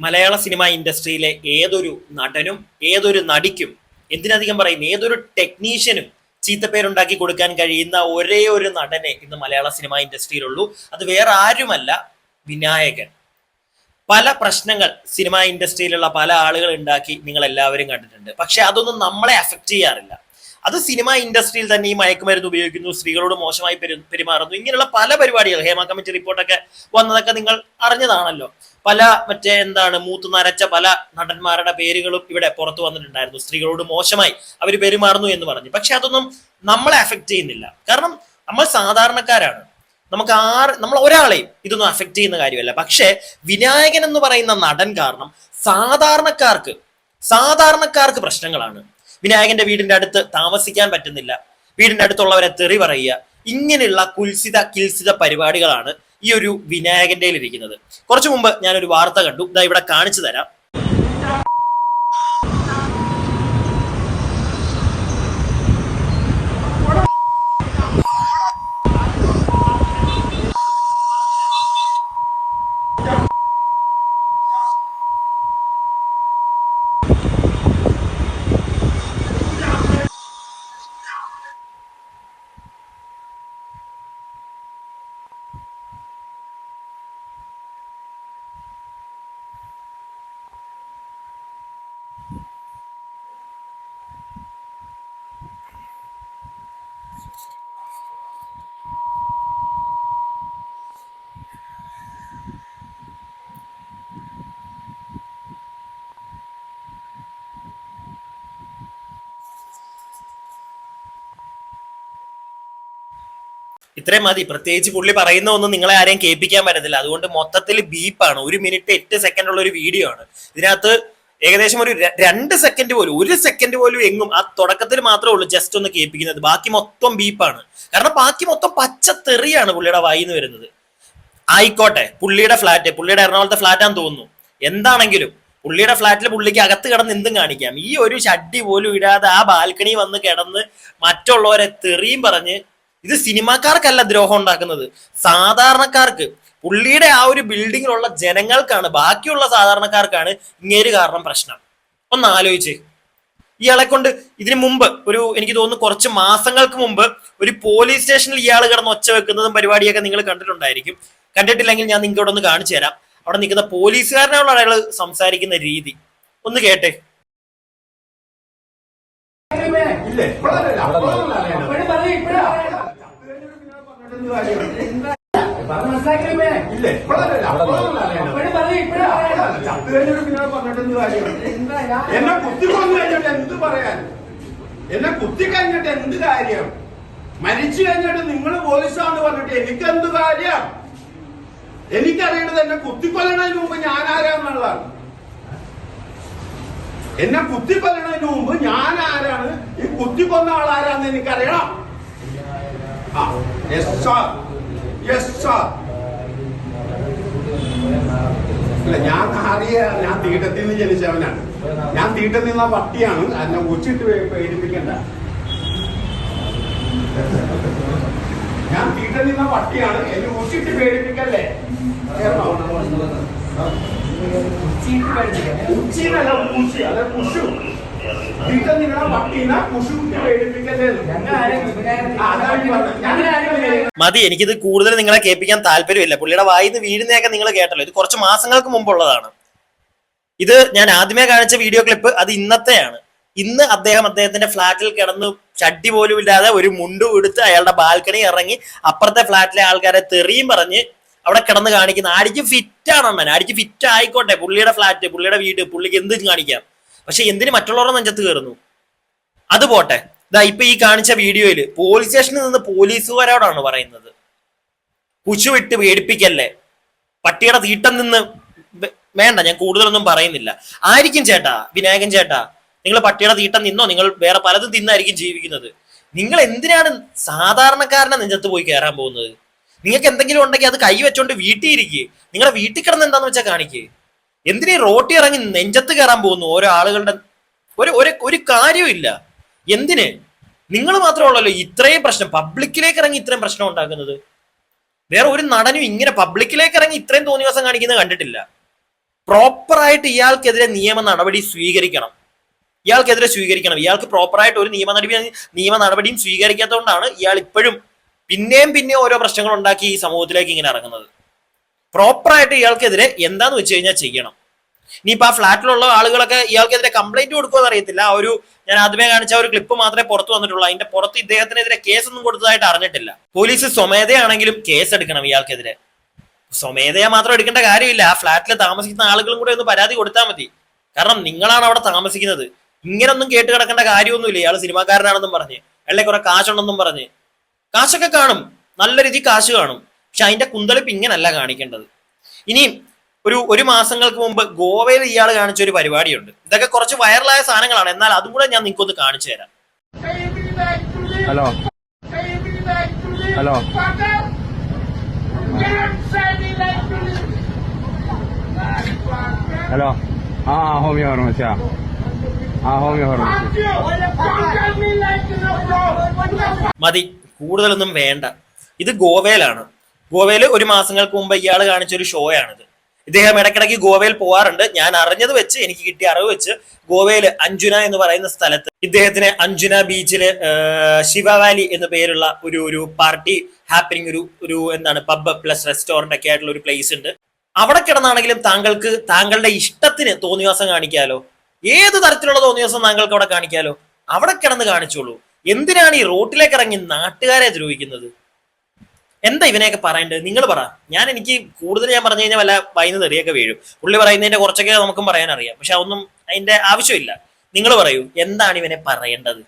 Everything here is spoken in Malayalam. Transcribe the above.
മലയാള സിനിമ ഇൻഡസ്ട്രിയിലെ ഏതൊരു നടനും ഏതൊരു നടിക്കും എന്തിനധികം പറയും ഏതൊരു ടെക്നീഷ്യനും ചീത്തപ്പേരുണ്ടാക്കി കൊടുക്കാൻ കഴിയുന്ന ഒരേ ഒരു നടനെ ഇന്ന് മലയാള സിനിമ ഇൻഡസ്ട്രിയിലുള്ളൂ. അത് വേറെ ആരുമല്ല, വിനായകൻ. പല പ്രശ്നങ്ങൾ സിനിമ ഇൻഡസ്ട്രിയിലുള്ള പല ആളുകൾ ഉണ്ടാക്കി നിങ്ങൾ എല്ലാവരും കണ്ടിട്ടുണ്ട്. പക്ഷെ അതൊന്നും നമ്മളെ അഫക്റ്റ് ചെയ്യാറില്ല. അത് സിനിമ ഇൻഡസ്ട്രിയിൽ തന്നെ ഈ മയക്കുമരുന്ന് ഉപയോഗിക്കുന്നു, സ്ത്രീകളോട് മോശമായി പെരുമാറുന്നു, ഇങ്ങനെയുള്ള പല പരിപാടികൾ, ഹേമ കമ്മിറ്റി റിപ്പോർട്ടൊക്കെ വന്നതൊക്കെ നിങ്ങൾ അറിഞ്ഞതാണല്ലോ. പല മൂത്തു നരച്ച പല നടന്മാരുടെ പേരുകളും ഇവിടെ പുറത്തു വന്നിട്ടുണ്ടായിരുന്നു. സ്ത്രീകളോട് മോശമായി അവർ പെരുമാറുന്നു എന്ന് പറഞ്ഞു. പക്ഷെ അതൊന്നും നമ്മളെ അഫക്റ്റ് ചെയ്യുന്നില്ല. കാരണം നമ്മൾ സാധാരണക്കാരാണ്. നമ്മൾ ഒരാളെയും ഇതൊന്നും അഫക്റ്റ് ചെയ്യുന്ന കാര്യമല്ല. പക്ഷെ വിനായകൻ എന്ന് പറയുന്ന നടൻ കാരണം സാധാരണക്കാർക്ക് പ്രശ്നങ്ങളാണ്. വിനായകന്റെ വീടിന്റെ അടുത്ത് താമസിക്കാൻ പറ്റുന്നില്ല, വീടിന്റെ അടുത്തുള്ളവരെ തെറി പറയുക, ഇങ്ങനെയുള്ള കിൽസിത പരിപാടികളാണ് ഈ ഒരു വിനായകന്റെ ഇരിക്കുന്നത്. കുറച്ചു മുമ്പ് ഞാനൊരു വാർത്ത കണ്ടു, ഇതാ ഇവിടെ കാണിച്ചു തരാം. ഇത്രയും മതി. പ്രത്യേകിച്ച് പുള്ളി പറയുന്ന ഒന്നും നിങ്ങളെ ആരെയും കേൾപ്പിക്കാൻ പറ്റത്തില്ല. അതുകൊണ്ട് മൊത്തത്തിൽ ബീപ്പാണ്. 1 മിനിറ്റ് 8 സെക്കൻഡ് ഉള്ള ഒരു വീഡിയോ ആണ്. ഇതിനകത്ത് ഏകദേശം ഒരു 2 സെക്കൻഡ് പോലും, 1 സെക്കൻഡ് പോലും എങ്ങും ആ തുടക്കത്തിൽ മാത്രമേ ഉള്ളൂ ജസ്റ്റ് ഒന്ന് കേൾപ്പിക്കുന്നത്. ബാക്കി മൊത്തം ബീപ്പാണ്. കാരണം ബാക്കി മൊത്തം പച്ചത്തെറിയാണ് പുള്ളിയുടെ വായിന്ന് വരുന്നത്. ആയിക്കോട്ടെ, പുള്ളിയുടെ എറണാകുളത്തെ ഫ്ലാറ്റാന്ന് തോന്നുന്നു. എന്താണെങ്കിലും പുള്ളിയുടെ ഫ്ലാറ്റിൽ പുള്ളിക്ക് അകത്ത് കിടന്ന് എന്തും കാണിക്കാം. ഈ ഒരു ഷഡ്ഡി പോലും ഇടാതെ ആ ബാൽക്കണി വന്ന് കിടന്ന് മറ്റുള്ളവരെ തെറിയും പറഞ്ഞ്, ഇത് സിനിമാക്കാർക്കല്ല ദ്രോഹം ഉണ്ടാക്കുന്നത്, സാധാരണക്കാർക്ക്, പുള്ളിയുടെ ആ ഒരു ബിൽഡിങ്ങിലുള്ള ജനങ്ങൾക്കാണ്, ബാക്കിയുള്ള സാധാരണക്കാർക്കാണ് ഇങ്ങേര് കാരണം പ്രശ്നം. ഒന്ന് ആലോചിച്ച്. ഇയാളെ കൊണ്ട് ഇതിനു മുമ്പ് എനിക്ക് തോന്നുന്നു കുറച്ച് മാസങ്ങൾക്ക് മുമ്പ് ഒരു പോലീസ് സ്റ്റേഷനിൽ ഇയാൾ കിടന്ന് ഒച്ച വെക്കുന്നതും പരിപാടിയൊക്കെ നിങ്ങൾ കണ്ടിട്ടുണ്ടായിരിക്കും. കണ്ടിട്ടില്ലെങ്കിൽ ഞാൻ നിങ്ങൾക്കോട് ഒന്ന് കാണിച്ചു തരാം. അവിടെ നിൽക്കുന്ന പോലീസുകാരനോട് അയാൾ സംസാരിക്കുന്ന രീതി ഒന്ന് കേട്ടെ. എന്നെ കുത്തിക്കൊന്നു കഴിഞ്ഞിട്ട് എന്ത് പറയാൻ? എന്നെ കുത്തി കഴിഞ്ഞിട്ട് എന്ത് കാര്യം? മരിച്ചു കഴിഞ്ഞിട്ട് നിങ്ങൾ പോലീസാന്ന് പറഞ്ഞിട്ട് എനിക്കെന്ത് കാര്യം? എനിക്കറിയേണ്ടത് എന്നെ കുത്തിക്കൊല്ലണതിന് മുമ്പ് ഞാൻ ആരാന്നുള്ളതാണ്. എന്നെ കുത്തിക്കൊല്ലണതിന് മുമ്പ് ഞാൻ ആരാണ്, ഈ കുത്തിക്കൊന്ന ആളാരാന്ന് എനിക്കറിയണം. ഇല്ല, ഞാൻ തീട്ടത്തിൽ നിന്ന് ജനിച്ചവനാണ്. ഞാൻ തീട്ടത്തിൽ നിന്ന പട്ടിയാണ്. എന്നെ ഉച്ചിട്ട് പേടിപ്പിക്കണ്ട. ഞാൻ തീട്ടത്തിൽ നിന്ന പട്ടിയാണ്, എന്നെ ഉച്ചിട്ട് പേടിപ്പിക്കല്ലേ. ഉച്ചിനല്ല പൂച്ചി, അതെ പുഷു. തീട്ടം നിങ്ങളെ പട്ടീനെ പുഷു പേടിപ്പിക്കല്ലേ. മതി, എനിക്കിത് കൂടുതൽ നിങ്ങളെ കേൾപ്പിക്കാൻ താല്പര്യമില്ല. പുള്ളിയുടെ വായിന്ന് വീഴുന്നതൊക്കെ നിങ്ങൾ കേട്ടല്ലോ. ഇത് കുറച്ച് മാസങ്ങൾക്ക് മുമ്പുള്ളതാണ്. ഇത് ഞാൻ ആദ്യമേ കാണിച്ച വീഡിയോ ക്ലിപ്പ് അത് ഇന്നത്തെയാണ്. ഇന്ന് അദ്ദേഹത്തിന്റെ ഫ്ലാറ്റിൽ കിടന്ന് ചട്ടി പോലും ഇല്ലാതെ ഒരു മുണ്ടു എടുത്ത് അയാളുടെ ബാൽക്കണി ഇറങ്ങി അപ്പുറത്തെ ഫ്ലാറ്റിലെ ആൾക്കാരെ തെറിയും പറഞ്ഞ് അവിടെ കിടന്ന് കാണിക്കുന്ന ആടിക്ക് ഫിറ്റാണ്. അണ്ണൻ ആടിക്ക് ഫിറ്റ് ആയിക്കോട്ടെ. പുള്ളിയുടെ ഫ്ലാറ്റ്, പുള്ളിയുടെ വീട്, പുള്ളിക്ക് എന്ത് കാണിക്കാം. പക്ഷെ എന്തിന് മറ്റുള്ളവരുടെ നെഞ്ചത്ത് കയറുന്നു? അത് പോട്ടെ. ഇതാ ഇപ്പൊ ഈ കാണിച്ച വീഡിയോയില് പോലീസ് സ്റ്റേഷനിൽ നിന്ന് പോലീസുകാരോടാണ് പറയുന്നത്, കുശു വിട്ട് പേടിപ്പിക്കല്ലേ, പട്ടിയുടെ തീട്ടം നിന്ന് വേണ്ട. ഞാൻ കൂടുതലൊന്നും പറയുന്നില്ല. ആയിരിക്കും ചേട്ടാ, വിനായകൻ ചേട്ടാ, നിങ്ങൾ പട്ടിയുടെ തീട്ടം നിന്നോ, നിങ്ങൾ വേറെ പലതും തിന്നായിരിക്കും ജീവിക്കുന്നത്. നിങ്ങൾ എന്തിനാണ് സാധാരണക്കാരനെ നെഞ്ചത്ത് പോയി കയറാൻ പോകുന്നത്? നിങ്ങൾക്ക് എന്തെങ്കിലും ഉണ്ടെങ്കിൽ അത് കൈ വെച്ചോണ്ട് വീട്ടിൽ ഇരിക്കുക. നിങ്ങളെ വീട്ടിൽ കിടന്ന് എന്താന്ന് വെച്ചാൽ കാണിക്കുക. എന്തിനീ റോട്ടി ഇറങ്ങി നെഞ്ചത്ത് കയറാൻ പോകുന്നു ഓരോ ആളുകളുടെ? ഒരു കാര്യമില്ല. എന്തിന്? നിങ്ങൾ മാത്രമുള്ളല്ലോ ഇത്രയും പ്രശ്നം പബ്ലിക്കിലേക്ക് ഇറങ്ങി ഇത്രയും പ്രശ്നം ഉണ്ടാക്കുന്നത്. വേറെ ഒരു നടനും ഇങ്ങനെ പബ്ലിക്കിലേക്ക് ഇറങ്ങി ഇത്രയും തോന്നിവാസം കാണിക്കുന്നത് കണ്ടിട്ടില്ല. പ്രോപ്പറായിട്ട് ഇയാൾക്കെതിരെ നിയമ നടപടി സ്വീകരിക്കണം. ഇയാൾക്ക് പ്രോപ്പറായിട്ട് ഒരു നിയമ നടപടിയും സ്വീകരിക്കാത്തതുകൊണ്ടാണ് ഇയാൾ ഇപ്പോഴും പിന്നെയും ഓരോ പ്രശ്നങ്ങൾ ഉണ്ടാക്കി ഈ സമൂഹത്തിലേക്ക് ഇങ്ങനെ ഇറങ്ങുന്നത്. പ്രോപ്പറായിട്ട് ഇയാൾക്കെതിരെ എന്താന്ന് വെച്ച് കഴിഞ്ഞാൽ ചെയ്യണം. ഇനിയിപ്പോ ആ ഫ്ലാറ്റിലുള്ള ആളുകളൊക്കെ ഇയാൾക്കെതിരെ കംപ്ലൈന്റ് കൊടുക്കുമെന്ന് അറിയത്തില്ല. ഞാൻ ആദ്യമേ കാണിച്ച ഒരു ക്ലിപ്പ് മാത്രമേ പുറത്തു വന്നിട്ടുള്ളൂ. അതിന്റെ പുറത്ത് ഇദ്ദേഹത്തിനെതിരെ കേസൊന്നും കൊടുത്തതായിട്ട് അറിഞ്ഞിട്ടില്ല. പോലീസ് സ്വമേധയാണെങ്കിലും കേസ് എടുക്കണം ഇയാൾക്കെതിരെ. സ്വമേധയാ മാത്രം എടുക്കേണ്ട കാര്യമില്ല, ആ ഫ്ലാറ്റിൽ താമസിക്കുന്ന ആളുകളും കൂടെ ഒന്ന് പരാതി കൊടുത്താൽ മതി. കാരണം നിങ്ങളാണ് അവിടെ താമസിക്കുന്നത്. ഇങ്ങനൊന്നും കേട്ട് കിടക്കേണ്ട കാര്യമൊന്നുമില്ല. ഇയാൾ സിനിമാക്കാരനാണെന്നും പറഞ്ഞ് അല്ലെ കുറെ കാശുണ്ടെന്നും പറഞ്ഞ്. കാശൊക്കെ കാണും, നല്ല രീതിയിൽ കാശ് കാണും. പക്ഷെ അതിന്റെ കുന്തളിപ്പ് ഇങ്ങനല്ല കാണിക്കേണ്ടത്. ഇനിയും ഒരു മാസങ്ങൾക്ക് മുമ്പ് ഗോവയിൽ ഇയാൾ കാണിച്ച ഒരു പരിപാടിയുണ്ട്. ഇതൊക്കെ കുറച്ച് വൈറലായ സാധനങ്ങളാണ്, എന്നാൽ അതും കൂടെ ഞാൻ നിങ്ങൾക്ക് ഒന്ന് കാണിച്ചു തരാം. Hello hello hello homeo pharmacy homeo pharmacy മതി, കൂടുതലൊന്നും വേണ്ട. ഇത് ഗോവയിലാണ്. ഗോവയിൽ ഒരു മാസങ്ങൾക്ക് മുമ്പ് ഇയാൾ കാണിച്ച ഒരു ഷോ ആണിത്. ഇദ്ദേഹം ഇടയ്ക്കിടയ്ക്ക് ഗോവയിൽ പോവാറുണ്ട്. ഞാൻ അറിഞ്ഞത് വെച്ച്, എനിക്ക് കിട്ടിയ അറിവ് വെച്ച്, ഗോവയിൽ അഞ്ജുന എന്ന് പറയുന്ന സ്ഥലത്ത് ഇദ്ദേഹത്തിന് അഞ്ജുന ബീച്ചില് ശിവ വാലി എന്ന പേരുള്ള ഒരു പാർട്ടി ഹാപ്പനിങ് ഒരു എന്താണ് പബ് പ്ലസ് റെസ്റ്റോറന്റ് ഒക്കെ ആയിട്ടുള്ള ഒരു പ്ലേസ് ഉണ്ട്. അവിടെ കിടന്നാണെങ്കിലും താങ്കളുടെ ഇഷ്ടത്തിന് തോന്നിവാസം കാണിക്കാലോ. ഏത് തരത്തിലുള്ള തോന്നിവാസം താങ്കൾക്ക് അവിടെ കാണിക്കാലോ. അവിടെ കിടന്ന് കാണിച്ചോളൂ. എന്തിനാണ് ഈ റോട്ടിലേക്ക് ഇറങ്ങി നാട്ടുകാരെ ദ്രോഹിക്കുന്നത്? എന്താ ഇവനെയൊക്കെ പറയേണ്ടത്? നിങ്ങൾ പറ. എനിക്ക് കൂടുതൽ ഞാൻ പറഞ്ഞു കഴിഞ്ഞാൽ വല്ല വൈന്ന് തെറിയൊക്കെ വീഴും. പുള്ളി പറയുന്നതിന്റെ കുറച്ചൊക്കെ നമുക്കും പറയാൻ അറിയാം, പക്ഷെ അതൊന്നും അതിന്റെ ആവശ്യമില്ല. നിങ്ങൾ പറയൂ, എന്താണ് ഇവനെ പറയേണ്ടത്?